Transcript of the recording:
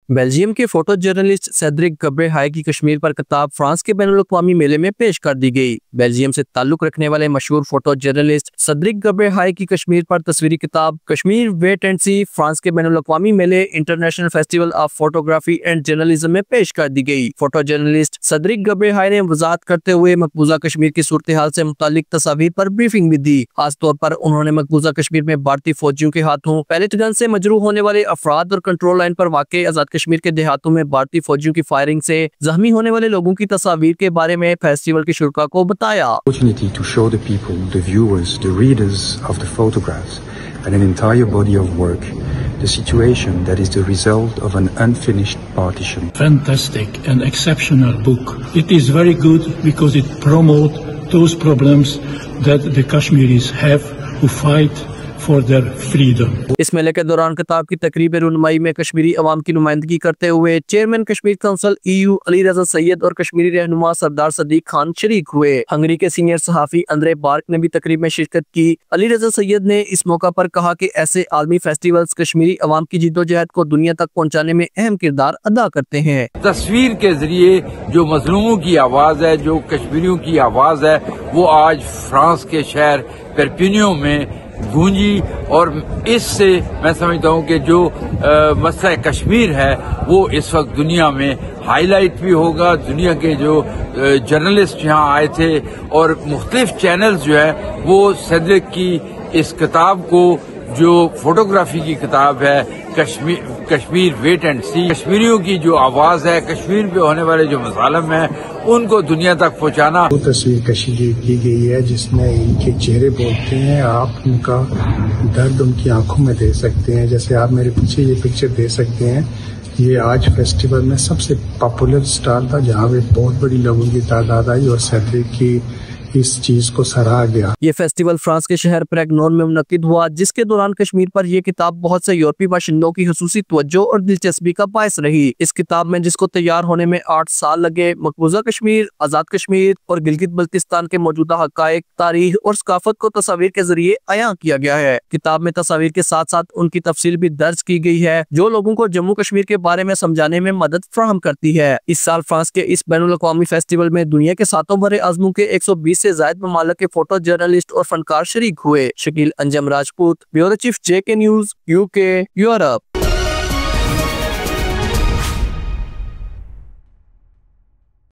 Belgium के photo journalist Cedric गब्रेहाय की कश्मीर पर किताब फ्रांस के बैनुल-अक़वामी मेले में पेश कर दी गई। बेल्जियम से ताल्लुक रखने वाले मशहूर फोटो जर्नलिस्ट सेड्रिक गब्रेहाय की कश्मीर पर तस्वीरी किताब Kashmir wait and see France के बैनुल-अक़वामी मेले international festival of photography and journalism में पेश कर दी गई। फोटो जर्नलिस्ट सेड्रिक गब्रेहाय ने वजाहत करते हुए मकबूजा कश्मीर की सूरत हाल से मुतालिक तस्वीर पर ब्रीफिंग भी दी। खास तौर पर उन्होंने मकबूजा कश्मीर में भारतीय फौजियों के हाथों पैलेट गन से मजरूह होने वाले अफराद और कंट्रोल लाइन पर वाक़ आजाद कश्मीर के देहातों में भारतीय फौजियों की फायरिंग से जख्मी होने वाले लोगों की तस्वीर के बारे में फेस्टिवल के शुरा को बताया। To show the people, the viewers, the readers of the photographs and an entire body of work, the situation that is the result of an unfinished partition. Fantastic and exceptional book. It is very good because it promotes those problems that the Kashmiris have who fight for their freedom. इस मेले के दौरान किताब की तकरीब रुनमाई में कश्मीरी अवाम की नुमाइंदगी करते हुए chairman Kashmir council EU Ali Raza Syed और कश्मीरी रहनुमा सरदार सदीक खान शरीक हुए। हंगरी के सीनियर सहाफी अंद्रे बार्क ने भी तकरीब में शिरकत की। अली रजा सैयद ने इस मौका पर कहा कि ऐसे आलमी फेस्टिवल्स कश्मीरी अवाम की जिद्दोजहद को दुनिया तक पहुँचाने में अहम किरदार अदा करते हैं। तस्वीर के जरिए जो मजलूमों की आवाज है, जो कश्मीरियों की आवाज है, वो आज फ्रांस के शहर पेरपिनियो में गूंजी और इससे मैं समझता हूँ कि जो मसला कश्मीर है वो इस वक्त दुनिया में हाईलाइट भी होगा। दुनिया के जो जर्नलिस्ट यहाँ आए थे और मुख्तलिफ चैनल्स जो है वो सेड्रिक की इस किताब को, जो फोटोग्राफी की किताब है कश्मीर वेट एंड सी, कश्मीरियों की जो आवाज है, कश्मीर पे होने वाले जो मसालम है उनको दुनिया तक पहुंचाना। वो तस्वीर कशी की गई है जिसमें इनके चेहरे बोलते हैं, आप उनका दर्द उनकी आंखों में दे सकते हैं। जैसे आप मेरे पीछे ये पिक्चर दे सकते हैं, ये आज फेस्टिवल में सबसे पॉपुलर स्टार था जहाँ पे बहुत बड़ी लोगों की तादाद आई और सेड्रिक की इस चीज को सराहा गया। ये फेस्टिवल फ्रांस के शहर प्रैगनोन में मुनक्किद हुआ, जिसके दौरान कश्मीर पर यह किताब बहुत से यूरोपीय बाशिंदों की खुसूसी तवज्जो और दिलचस्पी का बायस रही। इस किताब में, जिसको तैयार होने में 8 साल लगे, मकबूजा कश्मीर, आजाद कश्मीर और गिलगित बल्तिस्तान के मौजूदा हकायक, तारीख और सकाफत को तस्वीर के जरिए अयां किया गया है। किताब में तस्वीर के साथ साथ उनकी तफसील भी दर्ज की गई है, जो लोगों को जम्मू कश्मीर के बारे में समझाने में मदद फराहम करती है। इस साल फ्रांस के इस बैनुल-अक़वामी फेस्टिवल में दुनिया के 7 बड़े आज़मों के 120 से ज्यादा ममालिक के फोटो जर्नलिस्ट और फनकार शरीक हुए। Shakeel Anjum Rajput, bureau chief JK news, UK, Europe.